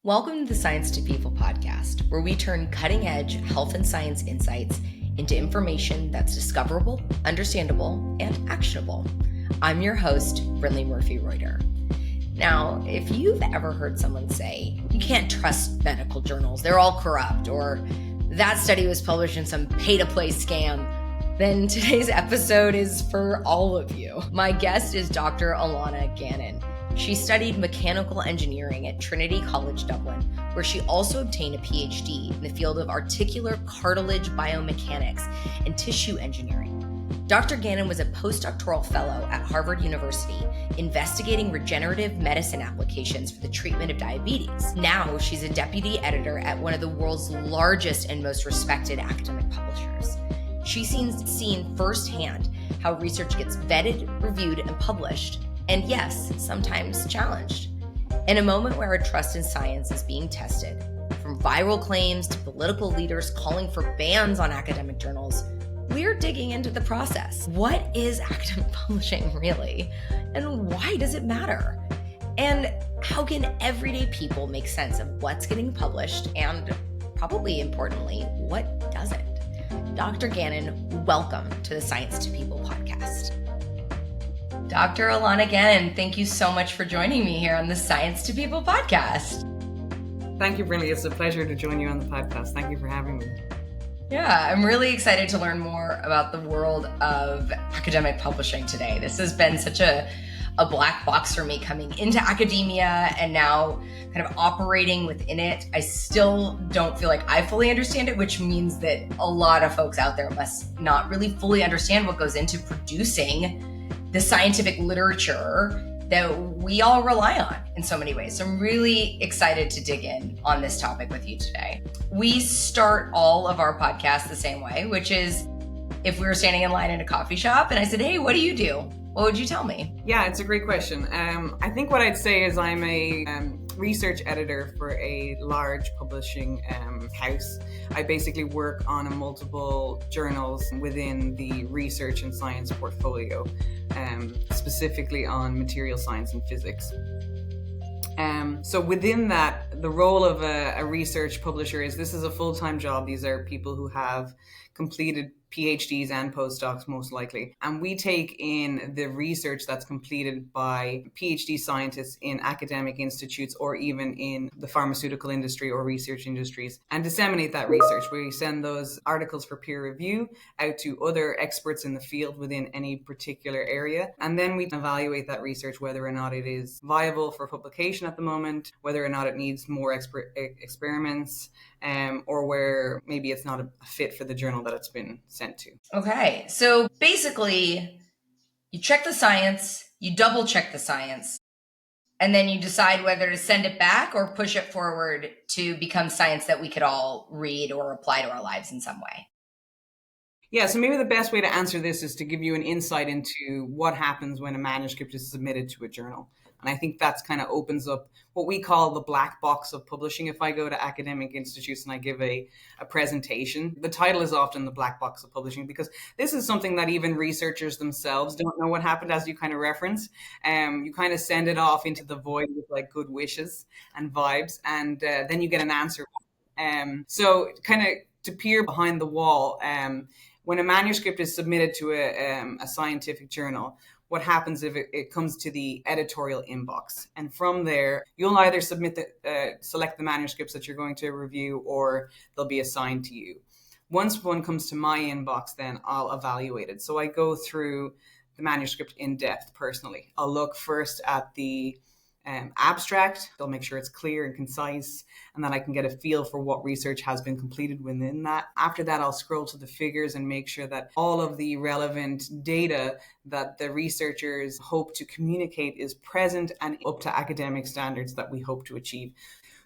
Welcome to the Science to People podcast, where we turn cutting-edge health and science insights into information that's discoverable, understandable, and actionable. I'm your host, Brinley Murphy-Reuter. Now, if you've ever heard someone say, you can't trust medical journals, they're all corrupt, or that study was published in some pay-to-play scam, then today's episode is for all of you. My guest is Dr. Alana Gannon. She studied mechanical engineering at Trinity College Dublin, where she also obtained a PhD in the field of articular cartilage biomechanics and tissue engineering. Dr. Gannon was a postdoctoral fellow at Harvard University, investigating regenerative medicine applications for the treatment of diabetes. Now she's a deputy editor at one of the world's largest and most respected academic publishers. She's seen firsthand how research gets vetted, reviewed, and published. And yes, sometimes challenged. In a moment where our trust in science is being tested, from viral claims to political leaders calling for bans on academic journals, we're digging into the process. What is academic publishing really? And why does it matter? And how can everyday people make sense of what's getting published and, probably importantly, what doesn't? Dr. Gannon, welcome to the Science to People podcast. Dr. Alana Gannon, thank you so much for joining me here on the Science to People podcast. Thank you, Brinley. It's a pleasure to join you on the podcast. Thank you for having me. Yeah, I'm really excited to learn more about the world of academic publishing today. This has been such a black box for me coming into academia and now kind of operating within it. I still don't feel like I fully understand it, which means that a lot of folks out there must not really fully understand what goes into producing the scientific literature that we all rely on in so many ways. So I'm really excited to dig in on this topic with you today. We start all of our podcasts the same way, which is if we were standing in line in a coffee shop and I said, hey, what do you do? What would you tell me? Yeah, it's a great question. I think what I'd say is I'm a research editor for a large publishing house. I basically work on multiple journals within the research and science portfolio, specifically on material science and physics. So within that, the role of a research publisher is this is a full-time job. These are people who have completed PhDs and postdocs most likely. And we take in the research that's completed by PhD scientists in academic institutes or even in the pharmaceutical industry or research industries and disseminate that research. We send those articles for peer review out to other experts in the field within any particular area. And then we evaluate that research, whether or not it is viable for publication at the moment, whether or not it needs more experiments, or where maybe it's not a fit for the journal that it's been sent to. Okay, so basically you check the science, you double check the science, and then you decide whether to send it back or push it forward to become science that we could all read or apply to our lives in some way. Yeah, so maybe the best way to answer this is to give you an insight into what happens when a manuscript is submitted to a journal. And I think that's kind of opens up what we call the black box of publishing. If I go to academic institutes and I give a presentation, the title is often the black box of publishing because this is something that even researchers themselves don't know what happened, as you kind of reference. You kind of send it off into the void with like good wishes and vibes, and then you get an answer. So kind of to peer behind the wall, when a manuscript is submitted to a scientific journal, what happens if it comes to the editorial inbox. And from there, you'll either select the manuscripts that you're going to review or they'll be assigned to you. Once one comes to my inbox, then I'll evaluate it. So I go through the manuscript in depth personally. I'll look first at the abstract. They'll make sure it's clear and concise, and then I can get a feel for what research has been completed within that. After that, I'll scroll to the figures and make sure that all of the relevant data that the researchers hope to communicate is present and up to academic standards that we hope to achieve.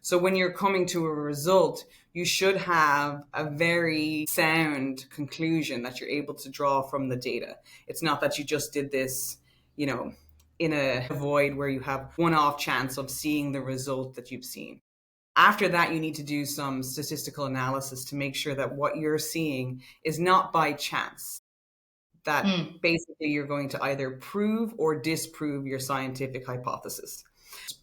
So when you're coming to a result, you should have a very sound conclusion that you're able to draw from the data. It's not that you just did this, in a void where you have one-off chance of seeing the result that you've seen. After that, you need to do some statistical analysis to make sure that what you're seeing is not by chance, that basically you're going to either prove or disprove your scientific hypothesis.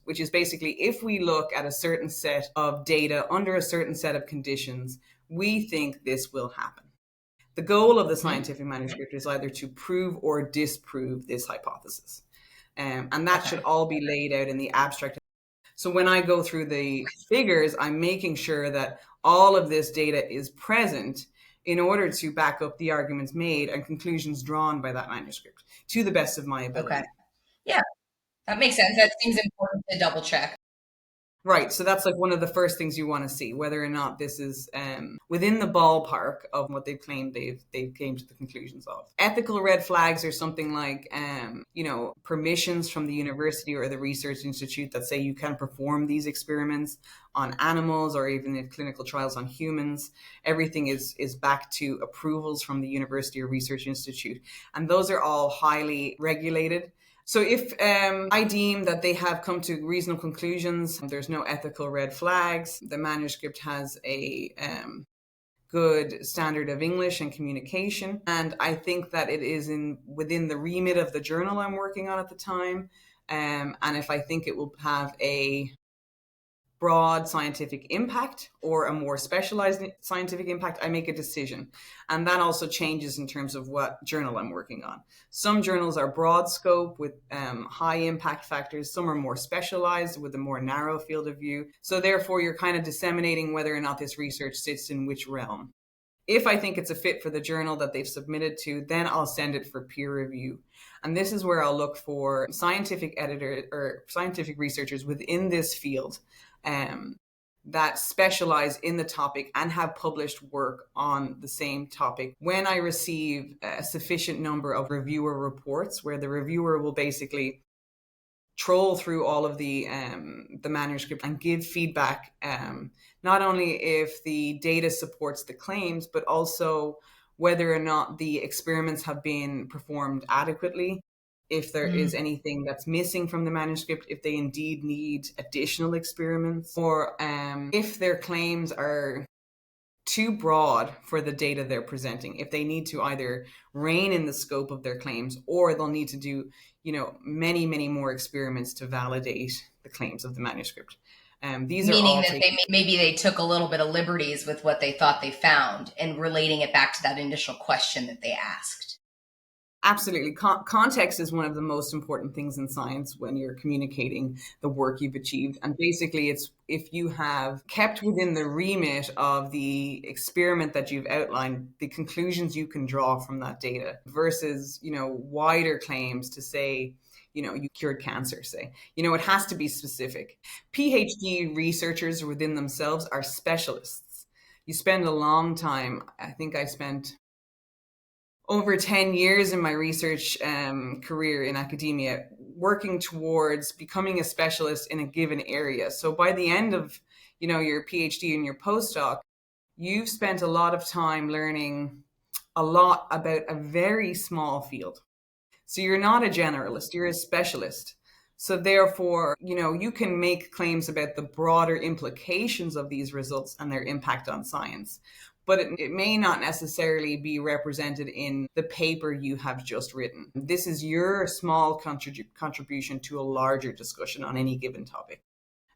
which is basically if we look at a certain set of data under a certain set of conditions, we think this will happen. The goal of the scientific manuscript is either to prove or disprove this hypothesis. And that should all be laid out in the abstract. So when I go through the figures, I'm making sure that all of this data is present in order to back up the arguments made and conclusions drawn by that manuscript to the best of my ability. Okay. Yeah, that makes sense. That seems important to double check. Right. So that's like one of the first things you want to see, whether or not this is within the ballpark of what they've claimed they've came to the conclusions of. Ethical red flags are something like, permissions from the university or the research institute that say you can perform these experiments on animals or even in clinical trials on humans. Everything is back to approvals from the university or research institute. And those are all highly regulated. So if I deem that they have come to reasonable conclusions, there's no ethical red flags, the manuscript has a good standard of English and communication, and I think that it is within the remit of the journal I'm working on at the time, and if I think it will have a broad scientific impact or a more specialized scientific impact, I make a decision. And that also changes in terms of what journal I'm working on. Some journals are broad scope with high impact factors. Some are more specialized with a more narrow field of view. So therefore, you're kind of disseminating whether or not this research sits in which realm. If I think it's a fit for the journal that they've submitted to, then I'll send it for peer review. And this is where I'll look for scientific editors or scientific researchers within this field that specialize in the topic and have published work on the same topic. When I receive a sufficient number of reviewer reports, where the reviewer will basically troll through all of the manuscript and give feedback, not only if the data supports the claims, but also whether or not the experiments have been performed adequately, if there is anything that's missing from the manuscript, if they indeed need additional experiments, or if their claims are too broad for the data they're presenting, if they need to either rein in the scope of their claims, or they'll need to do, many, many more experiments to validate the claims of the manuscript. These Meaning are all that maybe they took a little bit of liberties with what they thought they found and relating it back to that initial question that they asked. Absolutely. Context is one of the most important things in science when you're communicating the work you've achieved. And basically, it's if you have kept within the remit of the experiment that you've outlined, the conclusions you can draw from that data versus, wider claims to say, you cured cancer, say. It has to be specific. PhD researchers within themselves are specialists. You spend a long time. I think I spent over 10 years in my research career in academia working towards becoming a specialist in a given area. So by the end of, your PhD and your postdoc, you've spent a lot of time learning a lot about a very small field. So you're not a generalist, you're a specialist. So therefore, you can make claims about the broader implications of these results and their impact on science. But it may not necessarily be represented in the paper you have just written. This is your small contribution to a larger discussion on any given topic.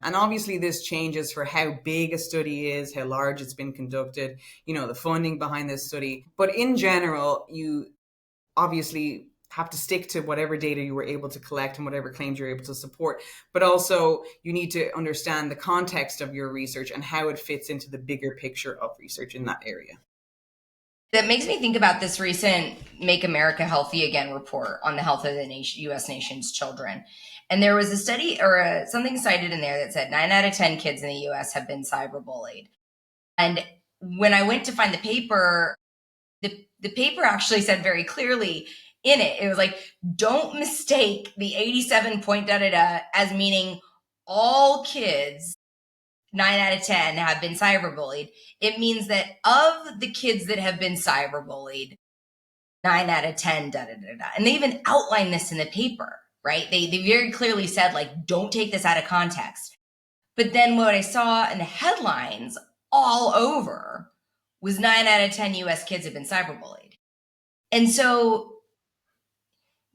And obviously this changes for how big a study is, how large it's been conducted, the funding behind this study. But in general, you obviously have to stick to whatever data you were able to collect and whatever claims you're able to support. But also you need to understand the context of your research and how it fits into the bigger picture of research in that area. That makes me think about this recent Make America Healthy Again report on the health of the U.S. nation's children. And there was a study or something cited in there that said 9 out of 10 kids in the U.S. have been cyberbullied. And when I went to find the paper, the paper actually said very clearly in it, it was like, don't mistake the 87 point as meaning all kids, 9 out of 10 have been cyberbullied. It means that of the kids that have been cyberbullied, 9 out of 10, And they even outline this in the paper, right? They very clearly said, don't take this out of context. But then what I saw in the headlines all over was 9 out of 10 US kids have been cyberbullied. And so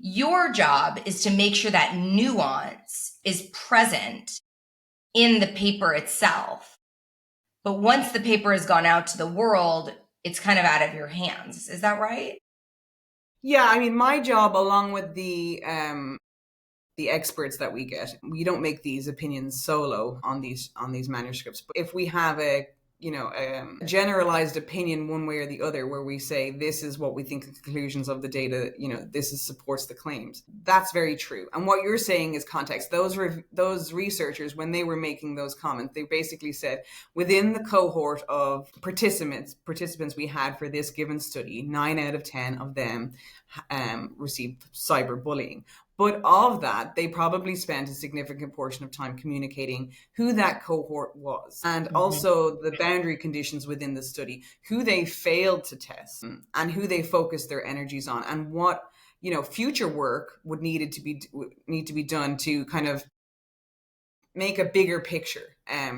your job is to make sure that nuance is present in the paper itself. But once the paper has gone out to the world, it's kind of out of your hands. Is that right? Yeah, I mean, my job, along with the experts that we get, we don't make these opinions solo on these manuscripts. But if we have a generalized opinion one way or the other, where we say this is what we think the conclusions of the data, this supports the claims, that's very true. And what you're saying is context. Those researchers, when they were making those comments, they basically said within the cohort of participants we had for this given study, 9 out of 10 of them received cyberbullying. But of that, they probably spent a significant portion of time communicating who that cohort was, and also the boundary conditions within the study, who they failed to test, and who they focused their energies on, and what future work would need to be done to kind of make a bigger picture,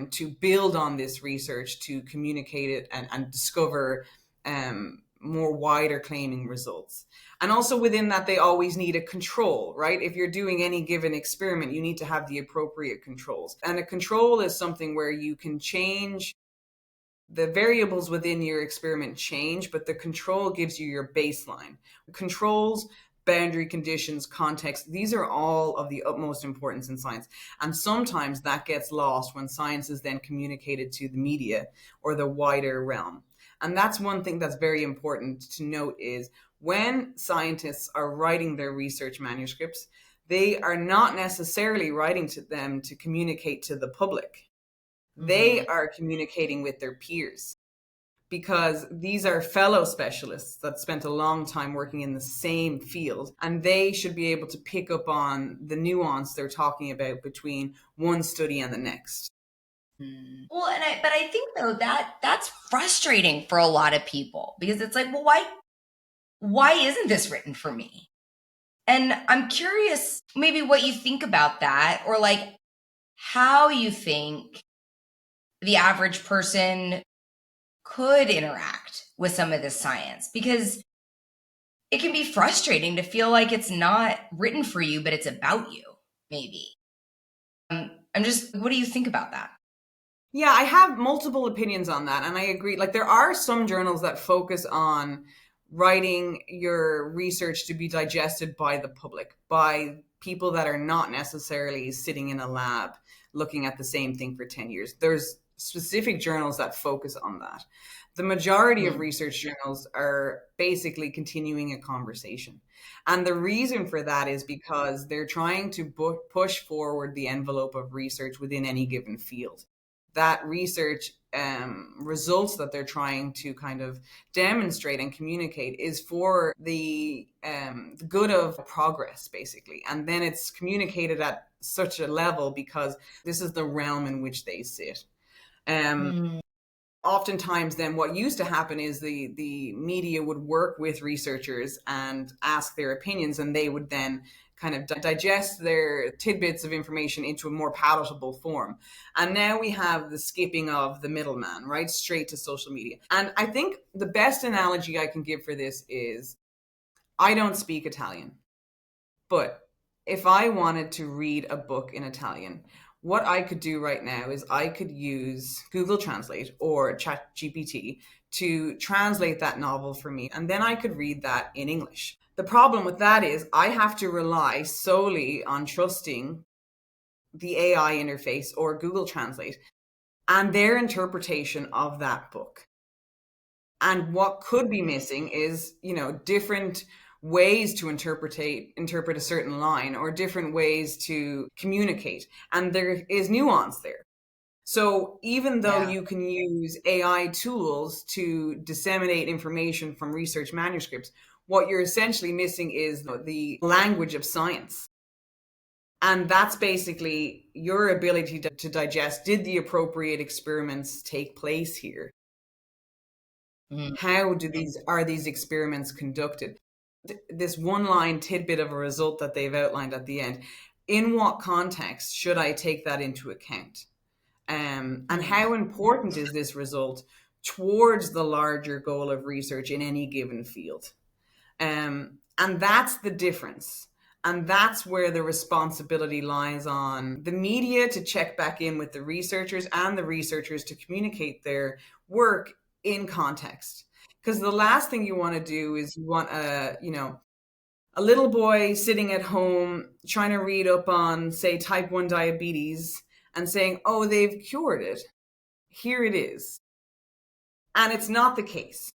to build on this research, to communicate it and discover more wider claiming results. And also within that, they always need a control, right? If you're doing any given experiment, you need to have the appropriate controls. And a control is something where you can change the variables within your experiment change, but the control gives you your baseline. Controls, boundary conditions, context, these are all of the utmost importance in science. And sometimes that gets lost when science is then communicated to the media or the wider realm. And that's one thing that's very important to note is when scientists are writing their research manuscripts, they are not necessarily writing to them to communicate to the public. They are communicating with their peers, because these are fellow specialists that spent a long time working in the same field, and they should be able to pick up on the nuance they're talking about between one study and the next. Well, but I think though that's frustrating for a lot of people, because it's like, well, why isn't this written for me? And I'm curious maybe what you think about that, or like how you think the average person could interact with some of this science, because it can be frustrating to feel like it's not written for you, but it's about you, maybe. What do you think about that? Yeah, I have multiple opinions on that, and I agree. Like, there are some journals that focus on writing your research to be digested by the public, by people that are not necessarily sitting in a lab looking at the same thing for 10 years. There's specific journals that focus on that. The majority of research journals are basically continuing a conversation. And the reason for that is because they're trying to push forward the envelope of research within any given field. That research results that they're trying to kind of demonstrate and communicate is for the good of progress, basically. And then it's communicated at such a level because this is the realm in which they sit. Oftentimes then what used to happen is the media would work with researchers and ask their opinions, and they would then kind of digest their tidbits of information into a more palatable form. And now we have the skipping of the middleman, right, straight to social media. And I think the best analogy I can give for this is, I don't speak Italian, but if I wanted to read a book in Italian, what I could do right now is I could use Google Translate or ChatGPT to translate that novel for me, and then I could read that in English. The problem with that is I have to rely solely on trusting the AI interface or Google Translate and their interpretation of that book. And what could be missing is, different ways to interpret a certain line, or different ways to communicate. And there is nuance there. So even though you can use AI tools to disseminate information from research manuscripts, what you're essentially missing is the language of science. And that's basically your ability to digest, did the appropriate experiments take place here? How are these experiments conducted? This one line tidbit of a result that they've outlined at the end, in what context should I take that into account? And how important is this result towards the larger goal of research in any given field? And that's the difference. And that's where the responsibility lies on the media to check back in with the researchers, and the researchers to communicate their work in context. Because the last thing you want to do is you want a little boy sitting at home trying to read up on, say, type 1 diabetes and saying, oh, they've cured it. Here it is. And it's not the case.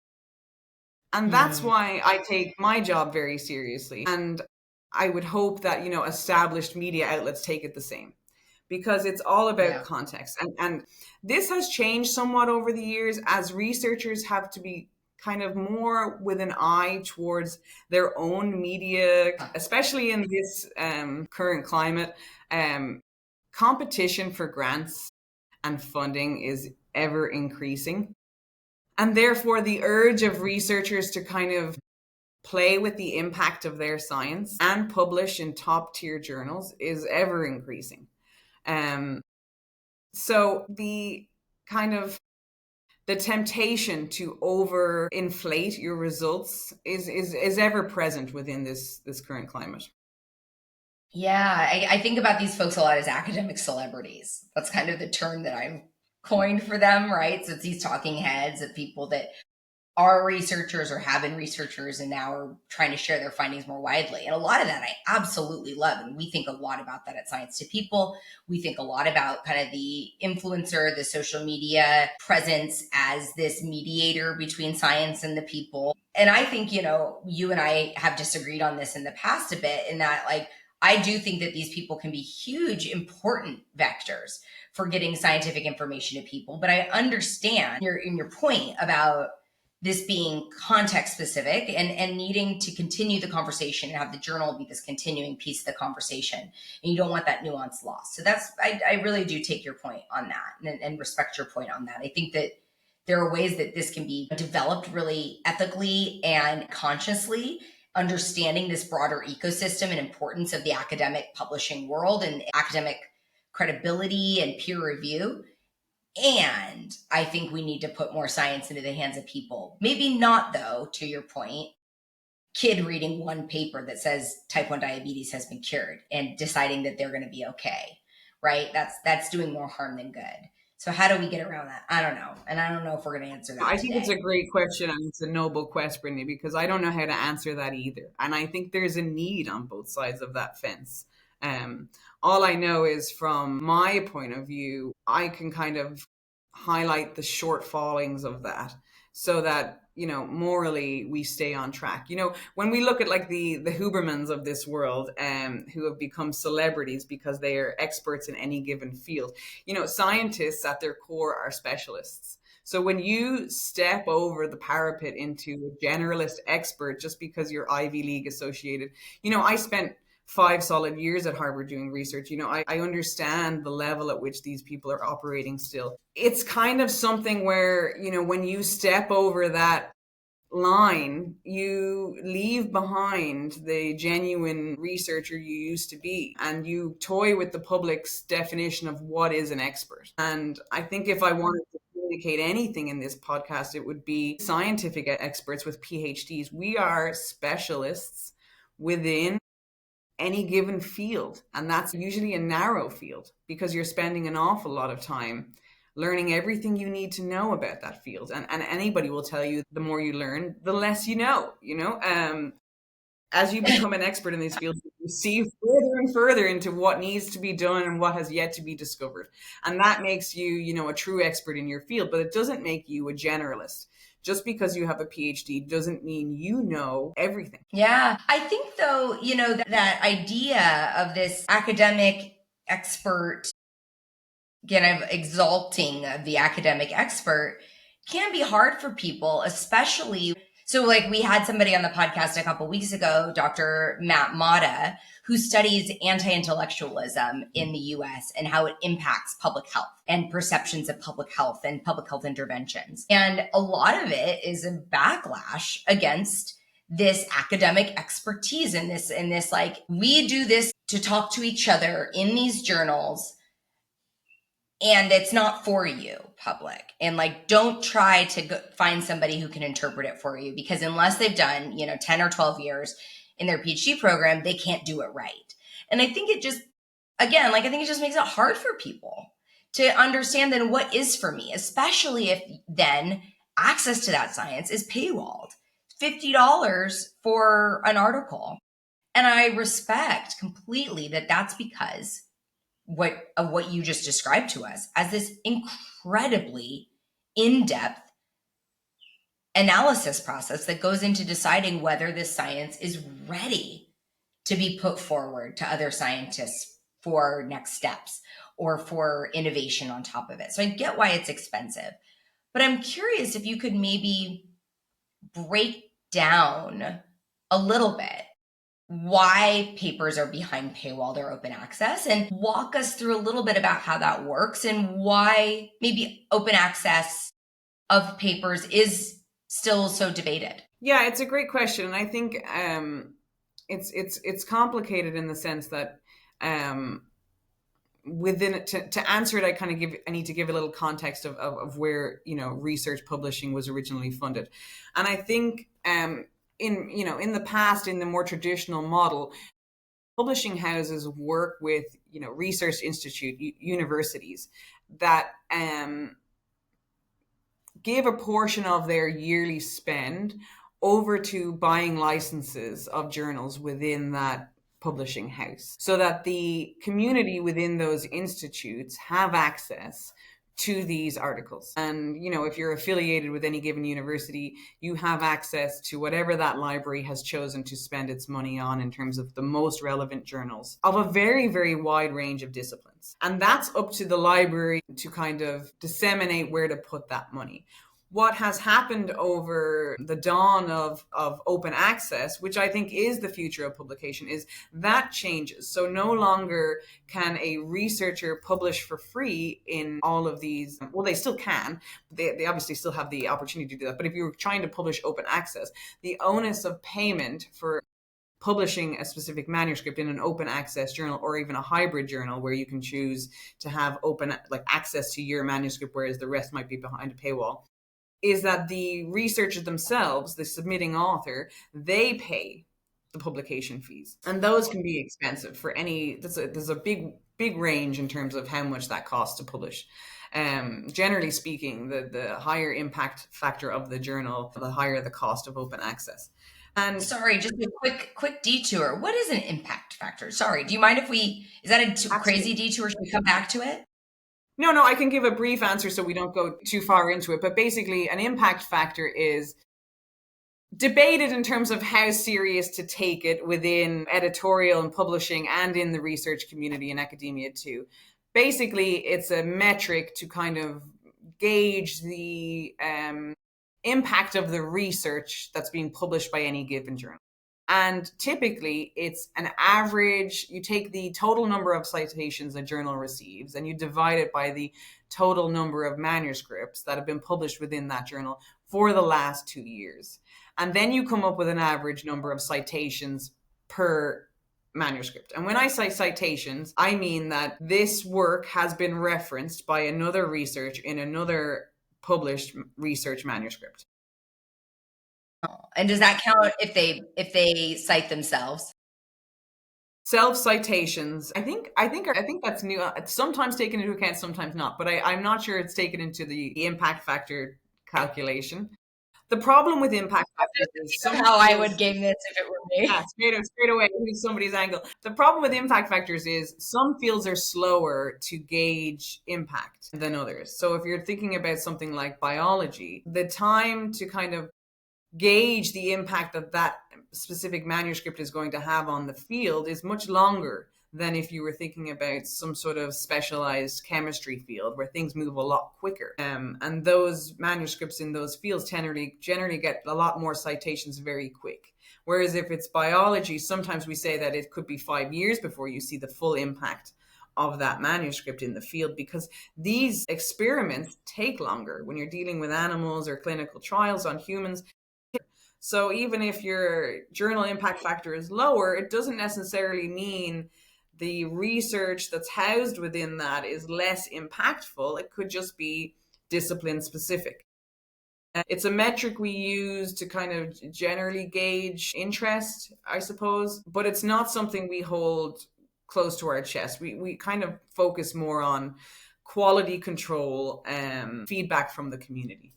And that's why I take my job very seriously. And I would hope that, established media outlets take it the same, because it's all about context. And this has changed somewhat over the years, as researchers have to be kind of more with an eye towards their own media, especially in this current climate. Competition for grants and funding is ever increasing. And therefore, the urge of researchers to kind of play with the impact of their science and publish in top tier journals is ever increasing. So the temptation to overinflate your results is ever present within this current climate. Yeah, I think about these folks a lot as academic celebrities. That's kind of the term that I've coined for them, right? So it's these talking heads of people that are researchers or have been researchers and now are trying to share their findings more widely. And a lot of that I absolutely love. And we think a lot about that at Science to People. We think a lot about kind of the influencer, the social media presence as this mediator between science and the people. And I think, you and I have disagreed on this in the past a bit, in that, like, I do think that these people can be huge, important vectors for getting scientific information to people. But I understand your point about this being context specific and needing to continue the conversation and have the journal be this continuing piece of the conversation. And you don't want that nuance lost. So I really do take your point on that and respect your point on that. I think that there are ways that this can be developed really ethically and consciously, understanding this broader ecosystem and importance of the academic publishing world and academic credibility and peer review. And I think we need to put more science into the hands of people. Maybe not, though, to your point, kid reading one paper that says type 1 diabetes has been cured and deciding that they're going to be okay, right? That's doing more harm than good. So how do we get around that? I don't know. And I don't know if we're going to answer that. I think it's a great question, and it's a noble quest, Brittany, because I don't know how to answer that either. And I think there's a need on both sides of that fence. All I know is, from my point of view, I can kind of highlight the shortfallings of that, so that, morally we stay on track. When we look at, like, the Hubermans of this world, who have become celebrities because they are experts in any given field, scientists at their core are specialists. So when you step over the parapet into a generalist expert just because you're Ivy League associated, I spent 5 solid years at Harvard doing research. I understand the level at which these people are operating still. It's kind of something where, when you step over that line, you leave behind the genuine researcher you used to be, and you toy with the public's definition of what is an expert. And I think if I wanted to communicate anything in this podcast, it would be scientific experts with PhDs. We are specialists within any given field, and that's usually a narrow field, because you're spending an awful lot of time learning everything you need to know about that field. And anybody will tell you, the more you learn, the less you know. As you become an expert in these fields, you see further and further into what needs to be done and what has yet to be discovered, and that makes you, a true expert in your field. But it doesn't make you a generalist. Just because you have a PhD doesn't mean you know everything. Yeah. I think, though, that idea of this academic expert, kind of exalting of the academic expert, can be hard for people, especially. So, like, we had somebody on the podcast a couple weeks ago, Dr. Matt Mata, who studies anti-intellectualism in the US and how it impacts public health and perceptions of public health and public health interventions. And a lot of it is a backlash against this academic expertise in this, like, we do this to talk to each other in these journals, and it's not for you, public. And, like, don't try to find somebody who can interpret it for you, because unless they've done, 10 or 12 years in their PhD program, they can't do it right. And I think it just, again, like I think it just makes it hard for people to understand then what is for me, especially if then access to that science is paywalled. $50 for an article. And I respect completely that that's because what you just described to us as this incredibly in-depth analysis process that goes into deciding whether this science is ready to be put forward to other scientists for next steps or for innovation on top of it. So I get why it's expensive, but I'm curious if you could maybe break down a little bit why papers are behind paywalled or open access and walk us through a little bit about how that works and why maybe open access of papers is still so debated. Yeah, it's a great question, and I think it's complicated in the sense that within it, to answer it, I need to give a little context of where research publishing was originally funded, and I think in the past, in the more traditional model, publishing houses work with research institute universities that give a portion of their yearly spend over to buying licenses of journals within that publishing house so that the community within those institutes have access to these articles. And if you're affiliated with any given university, you have access to whatever that library has chosen to spend its money on in terms of the most relevant journals of a very, very wide range of disciplines. And that's up to the library to kind of disseminate where to put that money. What has happened over the dawn of open access, which I think is the future of publication, is that changes. So no longer can a researcher publish for free in all of these. Well, they still can. They obviously still have the opportunity to do that. But if you're trying to publish open access, the onus of payment for publishing a specific manuscript in an open access journal or even a hybrid journal where you can choose to have open access to your manuscript, whereas the rest might be behind a paywall, is that the researchers themselves, the submitting author, they pay the publication fees. And those can be expensive for any, there's a big range in terms of how much that costs to publish. Generally speaking, the higher impact factor of the journal, the higher the cost of open access. And sorry, just a quick detour. What is an impact factor? Sorry, do you mind if is that a crazy detour? Should we come back to it? No, I can give a brief answer so we don't go too far into it. But basically, an impact factor is debated in terms of how serious to take it within editorial and publishing and in the research community and academia too. Basically, it's a metric to kind of gauge the impact of the research that's being published by any given journal. And typically it's an average. You take the total number of citations a journal receives and you divide it by the total number of manuscripts that have been published within that journal for the last 2 years. And then you come up with an average number of citations per manuscript. And when I say citations, I mean that this work has been referenced by another research in another published research manuscript. And does that count if they cite themselves? Self-citations, I think that's new. It's sometimes taken into account, sometimes not. But I'm not sure it's taken into the impact factor calculation. The problem with impact factors is somehow I would game this if it were me. Yeah, straight away, somebody's angle. The problem with impact factors is some fields are slower to gauge impact than others. So if you're thinking about something like biology, the time to kind of gauge the impact that specific manuscript is going to have on the field is much longer than if you were thinking about some sort of specialized chemistry field where things move a lot quicker. And those manuscripts in those fields generally get a lot more citations very quick. Whereas if it's biology, sometimes we say that it could be 5 years before you see the full impact of that manuscript in the field, because these experiments take longer when you're dealing with animals or clinical trials on humans. So even if your journal impact factor is lower, it doesn't necessarily mean the research that's housed within that is less impactful. It could just be discipline specific. It's a metric we use to kind of generally gauge interest, I suppose, but it's not something we hold close to our chest. We kind of focus more on quality control and feedback from the community.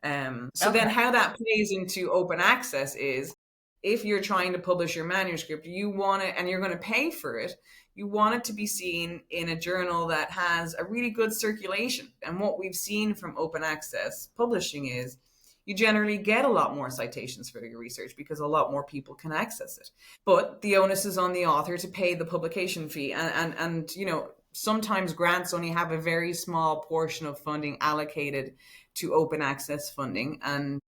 So then Okay. how that plays into open access is if you're trying to publish your manuscript, you want it and you're going to pay for it, you want it to be seen in a journal that has a really good circulation. And what we've seen from open access publishing is you generally get a lot more citations for your research because a lot more people can access it. But the onus is on the author to pay the publication fee. And you know, sometimes grants only have a very small portion of funding allocated to open access funding. And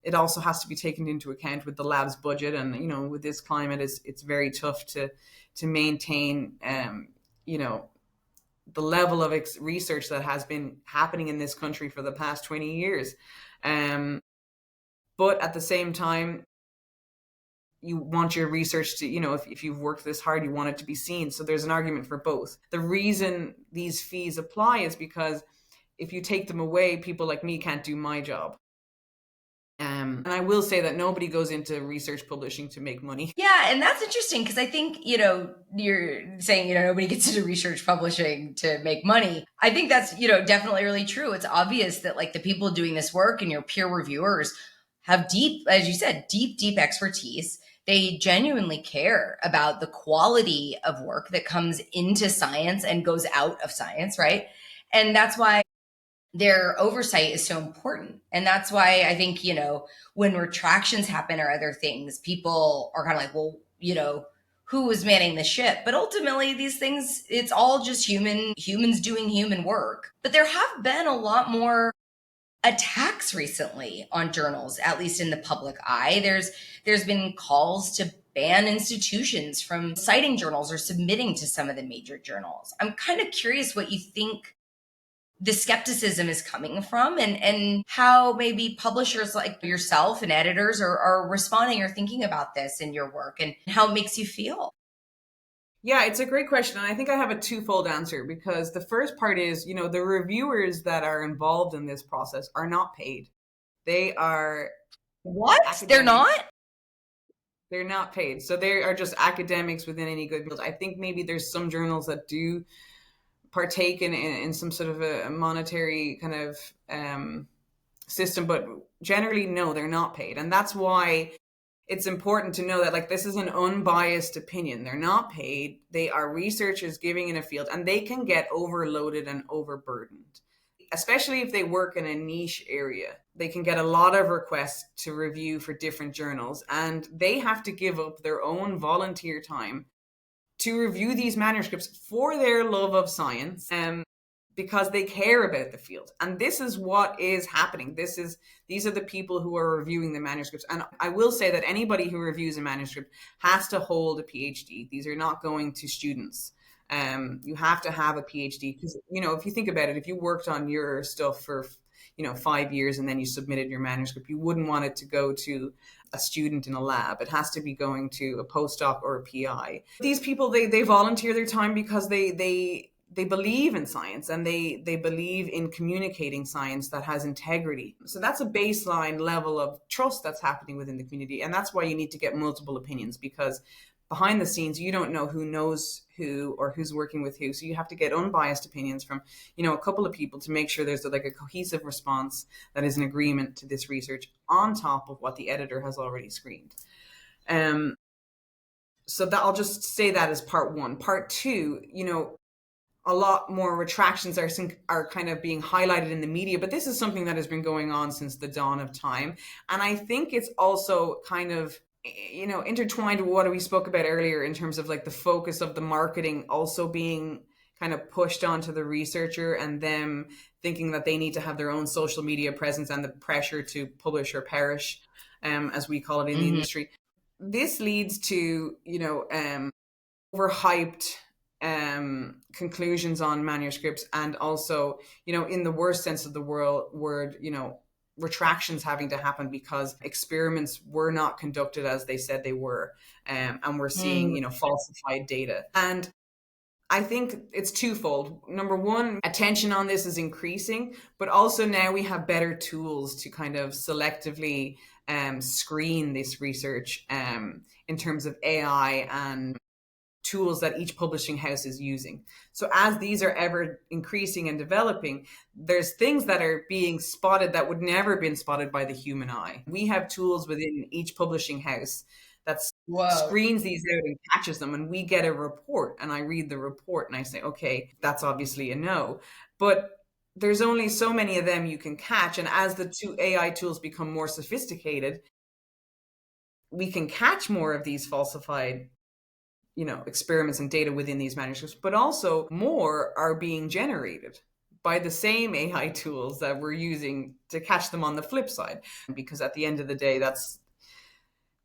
it also has to be taken into account with the lab's budget. And, you know, with this climate, it's very tough to maintain, you know, the level of research that has been happening in this country for the past 20 years. But at the same time, you want your research to, you know, if you've worked this hard, you want it to be seen. So there's an argument for both. The reason these fees apply is because if you take them away, people like me can't do my job. And I will say that nobody goes into research publishing to make money. Yeah, and that's interesting because I think, you know, you're saying, you know, nobody gets into research publishing to make money. I think that's, you know, definitely really true. It's obvious that like the people doing this work and your peer reviewers have deep, as you said, deep expertise. They genuinely care about the quality of work that comes into science and goes out of science, right? And that's why their oversight is so important. And that's why I think, you know, when retractions happen or other things, people are kind of like, well, you know, who was manning the ship? But ultimately, these things, it's all just humans doing human work. But there have been a lot more attacks recently on journals, at least in the public eye. There's been calls to ban institutions from citing journals or submitting to some of the major journals. I'm kind of curious what you think the skepticism is coming from, and how maybe publishers like yourself and editors are responding or thinking about this in your work and how it makes you feel. Yeah, it's a great question. And I think I have a twofold answer because the first part is, you know, the reviewers that are involved in this process are not paid. They are What? They're academics. not? They're not paid. So they are just academics within any good field. I think maybe there's some journals that do partake in some sort of a monetary kind of system, but generally, no, they're not paid. And that's why it's important to know that like this is an unbiased opinion. They're not paid. They are researchers giving in a field and they can get overloaded and overburdened, especially if they work in a niche area. They can get a lot of requests to review for different journals and they have to give up their own volunteer time to review these manuscripts for their love of science, because they care about the field. And this is what is happening. These are the people who are reviewing the manuscripts. And I will say that anybody who reviews a manuscript has to hold a PhD. These are not going to students. You have to have a PhD because, you know, if you think about it, if you worked on your stuff for, you know, 5 years and then you submitted your manuscript, you wouldn't want it to go to a student in a lab. It has to be going to a postdoc or a PI. These people, they volunteer their time because they believe in science and they believe in communicating science that has integrity. So that's a baseline level of trust that's happening within the community. And that's why you need to get multiple opinions, because behind the scenes, you don't know who knows who or who's working with who. So you have to get unbiased opinions from, you know, a couple of people to make sure there's like a cohesive response that is an agreement to this research on top of what the editor has already screened. So that I'll just say that as part one. Part two, you know, a lot more retractions are kind of being highlighted in the media, but this is something that has been going on since the dawn of time. And I think it's also kind of, you know, intertwined with what we spoke about earlier in terms of like the focus of the marketing also being kind of pushed onto the researcher and them thinking that they need to have their own social media presence and the pressure to publish or perish, as we call it in the industry. This leads to, you know, overhyped conclusions on manuscripts, and also, you know, in the worst sense of the word, you know, retractions having to happen because experiments were not conducted as they said they were, and we're seeing, you know, falsified data. And I think it's twofold. Number one, attention on this is increasing, but also now we have better tools to kind of selectively screen this research in terms of AI and tools that each publishing house is using. So as these are ever increasing and developing, there's things that are being spotted that would never have been spotted by the human eye. We have tools within each publishing house that screens these out and catches them, and we get a report, and I read the report and I say, okay, that's obviously a no. But there's only so many of them you can catch, and as the two AI tools become more sophisticated, we can catch more of these falsified experiments and data within these manuscripts, but also more are being generated by the same AI tools that we're using to catch them on the flip side. Because at the end of the day, that's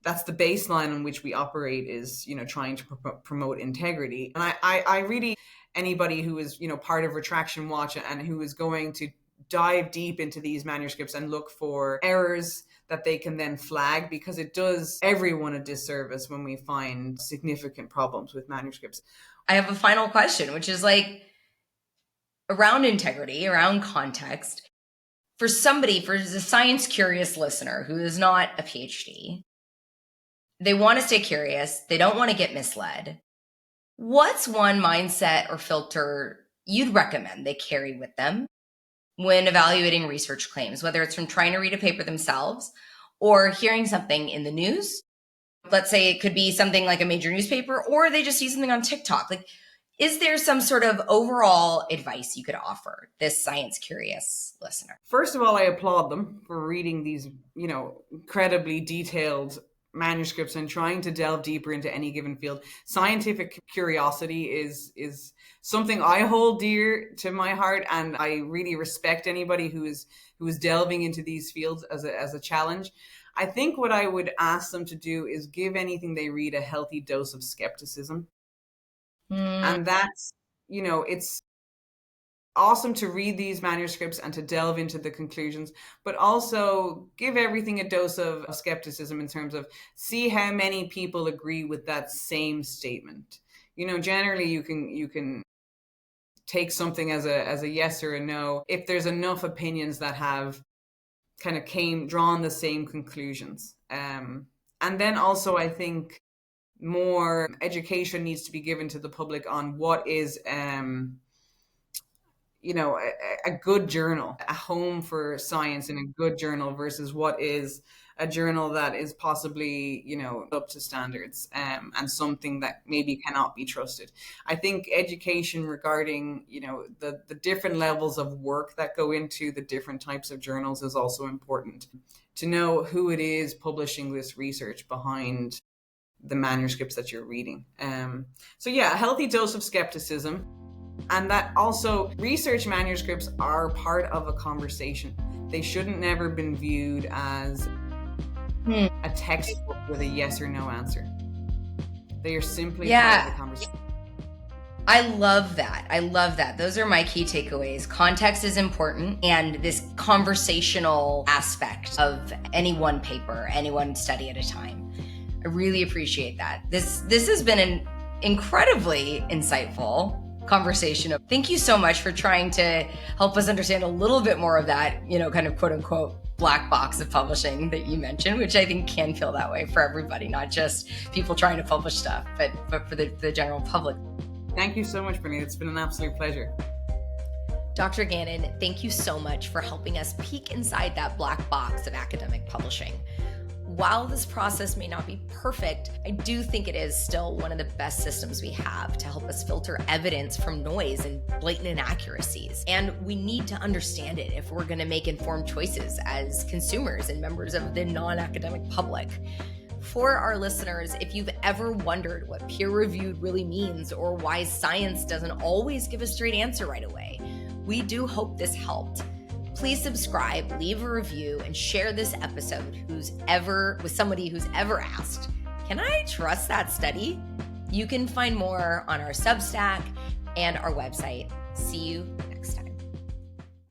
the baseline on which we operate, is, trying to promote integrity. And I really, anybody who is, part of Retraction Watch and who is going to dive deep into these manuscripts and look for errors that they can then flag, because it does everyone a disservice when we find significant problems with manuscripts. I have a final question, which is around integrity, around context. For the science curious listener who is not a PhD, they want to stay curious, they don't want to get misled. What's one mindset or filter you'd recommend they carry with them when evaluating research claims, whether it's from trying to read a paper themselves or hearing something in the news? Let's say it could be something like a major newspaper, or they just see something on TikTok. Is there some sort of overall advice you could offer this science curious listener? First of all, I applaud them for reading these, incredibly detailed manuscripts and trying to delve deeper into any given field. Scientific curiosity is something I hold dear to my heart, and I really respect anybody who is delving into these fields as a challenge. I think what I would ask them to do is give anything they read a healthy dose of skepticism. And that's, it's awesome to read these manuscripts and to delve into the conclusions, but also give everything a dose of skepticism in terms of see how many people agree with that same statement. Generally you can take something as a yes or a no if there's enough opinions that have kind of drawn the same conclusions. And then also I think more education needs to be given to the public on what is a good journal, a home for science in a good journal versus what is a journal that is possibly, up to standards and something that maybe cannot be trusted. I think education regarding, the different levels of work that go into the different types of journals is also important. To know who it is publishing this research behind the manuscripts that you're reading. So yeah, a healthy dose of skepticism. And that also, research manuscripts are part of a conversation. They shouldn't never been viewed as a textbook with a yes or no answer. They are simply part of the conversation. I love that. Those are my key takeaways. Context is important, and this conversational aspect of any one paper, any one study at a time. I really appreciate that. This has been an incredibly insightful conversation. Thank you so much for trying to help us understand a little bit more of that, kind of quote unquote black box of publishing that you mentioned, which I think can feel that way for everybody, not just people trying to publish stuff, but for the general public. Thank you so much, Brittany. It's been an absolute pleasure. Dr. Gannon, thank you so much for helping us peek inside that black box of academic publishing. While this process may not be perfect, I do think it is still one of the best systems we have to help us filter evidence from noise and blatant inaccuracies. And we need to understand it if we're going to make informed choices as consumers and members of the non-academic public. For our listeners, if you've ever wondered what peer-reviewed really means or why science doesn't always give a straight answer right away, we do hope this helped. Please subscribe, leave a review, and share this episode with somebody who's ever asked, can I trust that study? You can find more on our Substack and our website. See you next time.